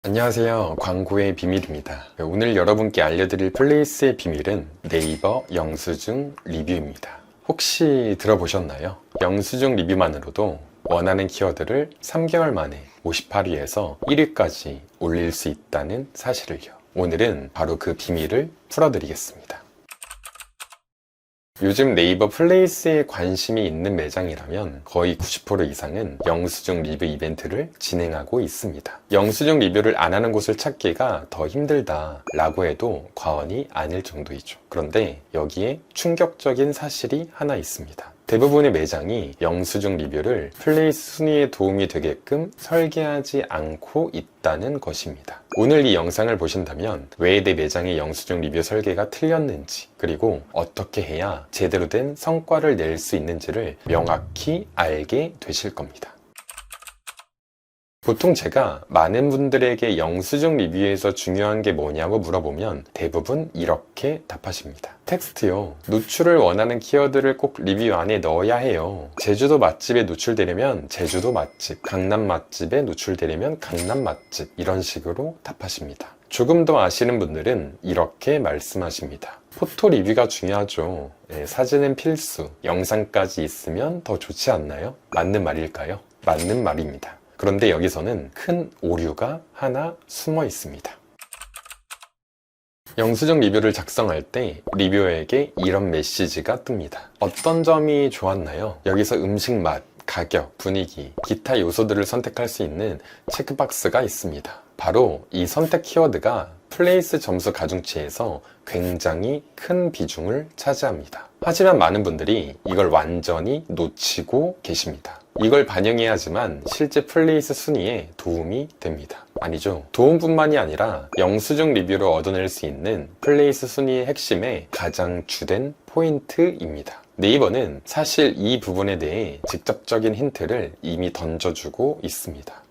안녕하세요. 광고의 비밀입니다. 오늘 여러분께 알려드릴 플레이스의 비밀은 네이버 영수증 리뷰입니다. 혹시 들어보셨나요? 영수증 리뷰만으로도 원하는 키워드를 3개월 만에 58위에서 1위까지 올릴 수 있다는 사실을요. 오늘은 바로 그 비밀을 풀어드리겠습니다. 요즘 네이버 플레이스에 관심이 있는 매장이라면 거의 90% 이상은 영수증 리뷰 이벤트를 진행하고 있습니다. 영수증 리뷰를 안 하는 곳을 찾기가 더 힘들다 라고 해도 과언이 아닐 정도이죠. 그런데 여기에 충격적인 사실이 하나 있습니다. 대부분의 매장이 영수증 리뷰를 플레이스 순위에 도움이 되게끔 설계하지 않고 있다는 것입니다. 오늘 이 영상을 보신다면 왜 내 매장의 영수증 리뷰 설계가 틀렸는지, 그리고 어떻게 해야 제대로 된 성과를 낼 수 있는지를 명확히 알게 되실 겁니다. 보통 제가 많은 분들에게 영수증 리뷰에서 중요한 게 뭐냐고 물어보면 대부분 이렇게 답하십니다. 텍스트요. 노출을 원하는 키워드를 꼭 리뷰 안에 넣어야 해요. 제주도 맛집에 노출되려면 제주도 맛집, 강남 맛집에 노출되려면 강남 맛집, 이런 식으로 답하십니다. 조금 더 아시는 분들은 이렇게 말씀하십니다. 포토 리뷰가 중요하죠. 사진은 필수, 영상까지 있으면 더 좋지 않나요? 맞는 말일까요? 맞는 말입니다. 그런데 여기서는 큰 오류가 하나 숨어 있습니다. 영수증 리뷰를 작성할 때 리뷰어에게 이런 메시지가 뜹니다. 어떤 점이 좋았나요? 여기서 음식 맛, 가격, 분위기, 기타 요소들을 선택할 수 있는 체크박스가 있습니다. 바로 이 선택 키워드가 플레이스 점수 가중치에서 굉장히 큰 비중을 차지합니다. 하지만 많은 분들이 이걸 완전히 놓치고 계십니다. 이걸 반영해야지만 실제 플레이스 순위에 도움이 됩니다. 아니죠. 도움뿐만이 아니라 영수증 리뷰로 얻어낼 수 있는 플레이스 순위의 핵심의 가장 주된 포인트입니다. 네이버는 사실 이 부분에 대해 직접적인 힌트를 이미 던져주고 있습니다.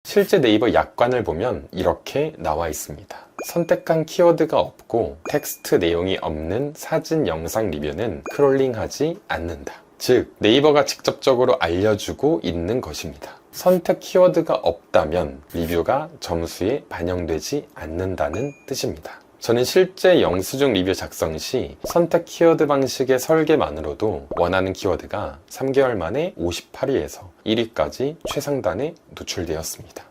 실제 네이버 약관을 보면 이렇게 나와 있습니다. 선택한 키워드가 없고 텍스트 내용이 없는 사진, 영상 리뷰는 크롤링하지 않는다. 즉, 네이버가 직접적으로 알려주고 있는 것입니다. 선택 키워드가 없다면 리뷰가 점수에 반영되지 않는다는 뜻입니다. 저는 실제 영수증 리뷰 작성 시 선택 키워드 방식의 설계만으로도 원하는 키워드가 3개월 만에 58위에서 1위까지 최상단에 노출되었습니다.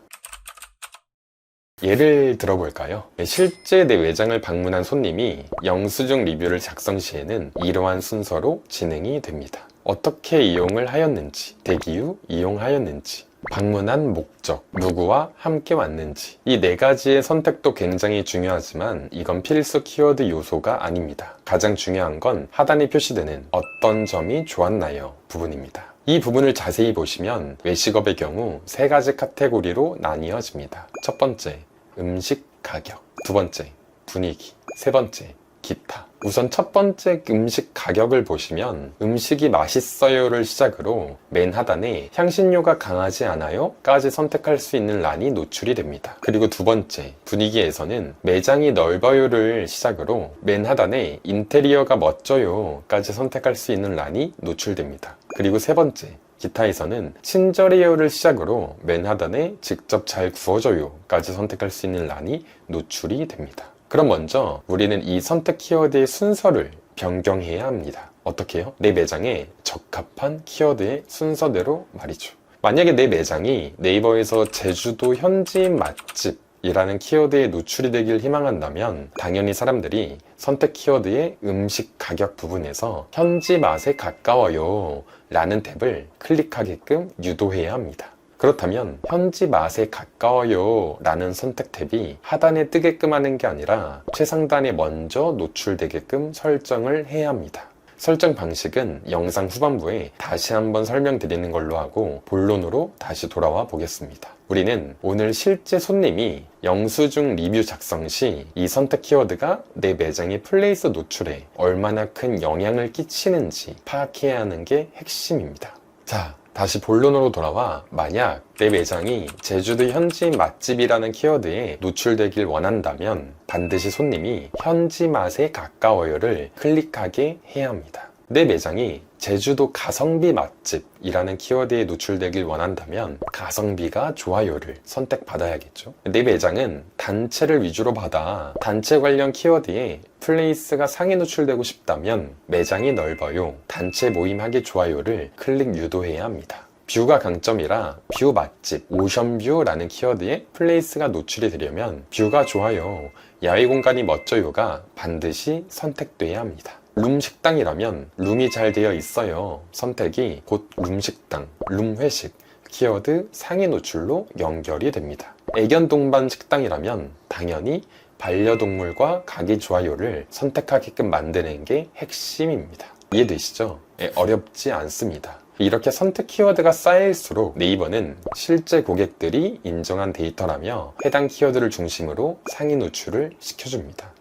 예를 들어볼까요? 실제 내 매장을 방문한 손님이 영수증 리뷰를 작성 시에는 이러한 순서로 진행이 됩니다. 어떻게 이용을 하였는지, 대기 후 이용하였는지, 방문한 목적, 누구와 함께 왔는지, 이 4가지의 선택도 굉장히 중요하지만 이건 필수 키워드 요소가 아닙니다. 가장 중요한 건 하단에 표시되는 어떤 점이 좋았나요? 부분입니다. 이 부분을 자세히 보시면 외식업의 경우 3가지 카테고리로 나뉘어집니다. 첫 번째, 음식 가격, 두 번째, 분위기, 세 번째, 기타. 우선 첫 번째 음식 가격을 보시면 음식이 맛있어요를 시작으로 맨 하단에 향신료가 강하지 않아요? 까지 선택할 수 있는 란이 노출이 됩니다. 그리고 두 번째 분위기에서는 매장이 넓어요를 시작으로 맨 하단에 인테리어가 멋져요 까지 선택할 수 있는 란이 노출됩니다. 그리고 세 번째 기타에서는 친절해요를 시작으로 맨 하단에 직접 잘 구워줘요 까지 선택할 수 있는 란이 노출이 됩니다. 그럼 먼저 우리는 이 선택 키워드의 순서를 변경해야 합니다. 어떻게 해요? 내 매장에 적합한 키워드의 순서대로 말이죠. 만약에 내 매장이 네이버에서 제주도 현지 맛집 이라는 키워드에 노출이 되길 희망한다면 당연히 사람들이 선택 키워드의 음식 가격 부분에서 현지 맛에 가까워요 라는 탭을 클릭하게끔 유도해야 합니다. 그렇다면 현지 맛에 가까워요 라는 선택 탭이 하단에 뜨게끔 하는 게 아니라 최상단에 먼저 노출되게끔 설정을 해야 합니다. 설정 방식은 영상 후반부에 다시 한번 설명드리는 걸로 하고 본론으로 다시 돌아와 보겠습니다. 우리는 오늘 실제 손님이 영수증 리뷰 작성 시 이 선택 키워드가 내 매장의 플레이스 노출에 얼마나 큰 영향을 끼치는지 파악해야 하는 게 핵심입니다. 자, 다시 본론으로 돌아와 만약 내 매장이 제주도 현지 맛집이라는 키워드에 노출되길 원한다면 반드시 손님이 현지 맛에 가까워요를 클릭하게 해야 합니다. 내 매장이 제주도 가성비 맛집이라는 키워드에 노출되길 원한다면 가성비가 좋아요를 선택받아야겠죠. 내 매장은 단체를 위주로 받아 단체 관련 키워드에 플레이스가 상위 노출되고 싶다면 매장이 넓어요, 단체 모임하기 좋아요를 클릭 유도해야 합니다. 뷰가 강점이라 뷰 맛집, 오션뷰라는 키워드에 플레이스가 노출이 되려면 뷰가 좋아요, 야외 공간이 멋져요가 반드시 선택돼야 합니다. 룸식당이라면 룸이 잘 되어 있어요 선택이 곧 룸식당, 룸회식 키워드 상위 노출로 연결이 됩니다. 애견 동반 식당이라면 당연히 반려동물과 가기 좋아요를 선택하게끔 만드는 게 핵심입니다. 이해되시죠? 어렵지 않습니다. 이렇게 선택 키워드가 쌓일수록 네이버는 실제 고객들이 인정한 데이터라며 해당 키워드를 중심으로 상위 노출을 시켜줍니다.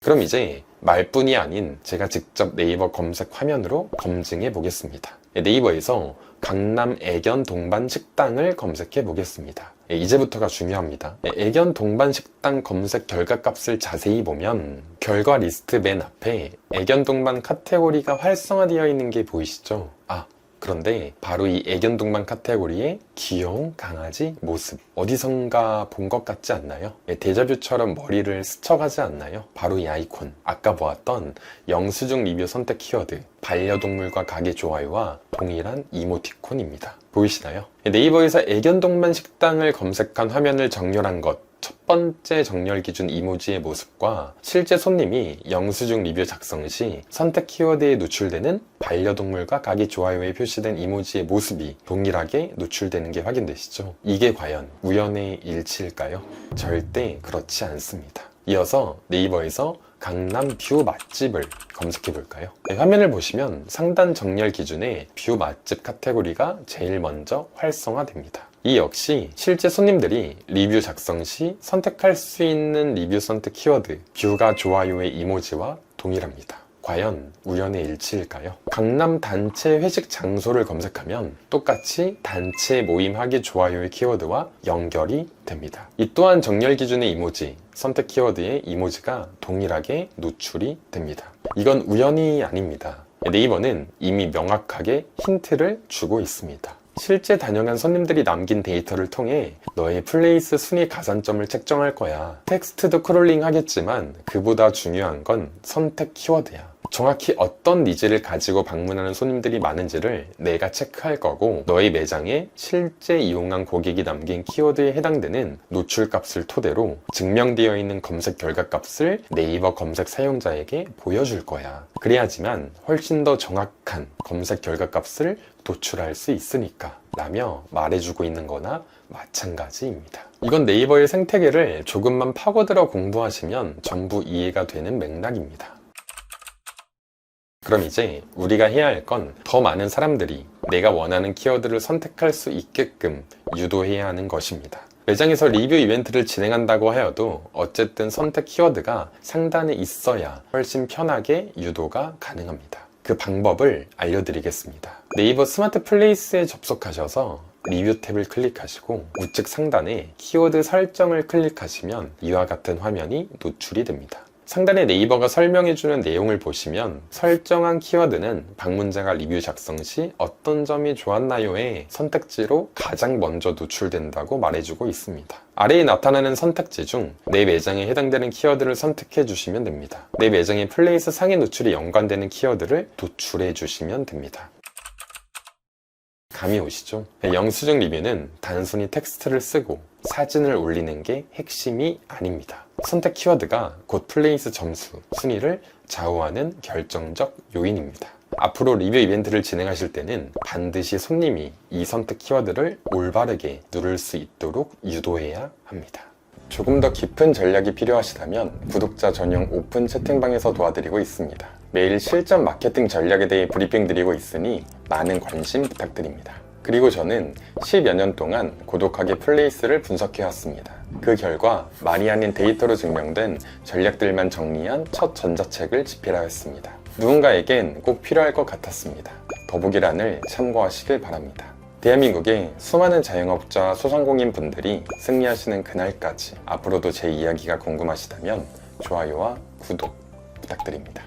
그럼 이제 말뿐이 아닌 제가 직접 네이버 검색 화면으로 검증해 보겠습니다. 네이버에서 강남 애견 동반 식당을 검색해 보겠습니다. 이제부터가 중요합니다. 애견 동반 식당 검색 결과값을 자세히 보면 결과 리스트 맨 앞에 애견 동반 카테고리가 활성화되어 있는 게 보이시죠? 그런데 바로 이 애견 동반 카테고리의 귀여운 강아지 모습 어디선가 본 것 같지 않나요? 데자뷰처럼 머리를 스쳐가지 않나요? 바로 이 아이콘, 아까 보았던 영수증 리뷰 선택 키워드 반려동물과 가기 좋아요와 동일한 이모티콘입니다. 보이시나요? 네이버에서 애견 동반 식당을 검색한 화면을 정렬한 것, 첫 번째 정렬 기준 이모지의 모습과 실제 손님이 영수증 리뷰 작성 시 선택 키워드에 노출되는 반려동물과 가기 좋아요에 표시된 이모지의 모습이 동일하게 노출되는 게 확인되시죠? 이게 과연 우연의 일치일까요? 절대 그렇지 않습니다. 이어서 네이버에서 강남 뷰 맛집을 검색해 볼까요? 화면을 보시면 상단 정렬 기준에 뷰 맛집 카테고리가 제일 먼저 활성화됩니다. 이 역시 실제 손님들이 리뷰 작성 시 선택할 수 있는 리뷰 선택 키워드 뷰가 좋아요의 이모지와 동일합니다. 과연 우연의 일치일까요? 강남 단체 회식 장소를 검색하면 똑같이 단체 모임하기 좋아요의 키워드와 연결이 됩니다. 이 또한 정렬 기준의 이모지, 선택 키워드의 이모지가 동일하게 노출이 됩니다. 이건 우연이 아닙니다. 네이버는 이미 명확하게 힌트를 주고 있습니다. 실제 다녀간 손님들이 남긴 데이터를 통해 너의 플레이스 순위 가산점을 책정할 거야. 텍스트도 크롤링 하겠지만 그보다 중요한 건 선택 키워드야. 정확히 어떤 니즈를 가지고 방문하는 손님들이 많은지를 내가 체크할 거고 너의 매장에 실제 이용한 고객이 남긴 키워드에 해당되는 노출값을 토대로 증명되어 있는 검색 결과값을 네이버 검색 사용자에게 보여줄 거야. 그래야지만 훨씬 더 정확한 검색 결과값을 도출할 수 있으니까 라며 말해주고 있는 거나 마찬가지입니다. 이건 네이버의 생태계를 조금만 파고들어 공부하시면 전부 이해가 되는 맥락입니다. 그럼 이제 우리가 해야 할 건 더 많은 사람들이 내가 원하는 키워드를 선택할 수 있게끔 유도해야 하는 것입니다. 매장에서 리뷰 이벤트를 진행한다고 하여도 어쨌든 선택 키워드가 상단에 있어야 훨씬 편하게 유도가 가능합니다. 그 방법을 알려드리겠습니다. 네이버 스마트 플레이스에 접속하셔서 리뷰 탭을 클릭하시고 우측 상단에 키워드 설정을 클릭하시면 이와 같은 화면이 노출이 됩니다. 상단에 네이버가 설명해주는 내용을 보시면 설정한 키워드는 방문자가 리뷰 작성 시 어떤 점이 좋았나요의 선택지로 가장 먼저 노출된다고 말해주고 있습니다. 아래에 나타나는 선택지 중 내 매장에 해당되는 키워드를 선택해 주시면 됩니다. 내 매장의 플레이스 상위 노출이 연관되는 키워드를 도출해 주시면 됩니다. 감이 오시죠? 영수증 리뷰는 단순히 텍스트를 쓰고 사진을 올리는 게 핵심이 아닙니다. 선택 키워드가 곧 플레이스 점수, 순위를 좌우하는 결정적 요인입니다. 앞으로 리뷰 이벤트를 진행하실 때는 반드시 손님이 이 선택 키워드를 올바르게 누를 수 있도록 유도해야 합니다. 조금 더 깊은 전략이 필요하시다면 구독자 전용 오픈 채팅방에서 도와드리고 있습니다. 매일 실전 마케팅 전략에 대해 브리핑 드리고 있으니 많은 관심 부탁드립니다. 그리고 저는 10여 년 동안 고독하게 플레이스를 분석해왔습니다. 그 결과 많이 아닌 데이터로 증명된 전략들만 정리한 첫 전자책을 집필하였습니다. 누군가에겐 꼭 필요할 것 같았습니다. 더보기란을 참고하시길 바랍니다. 대한민국의 수많은 자영업자, 소상공인 분들이 승리하시는 그날까지 앞으로도 제 이야기가 궁금하시다면 좋아요와 구독 부탁드립니다.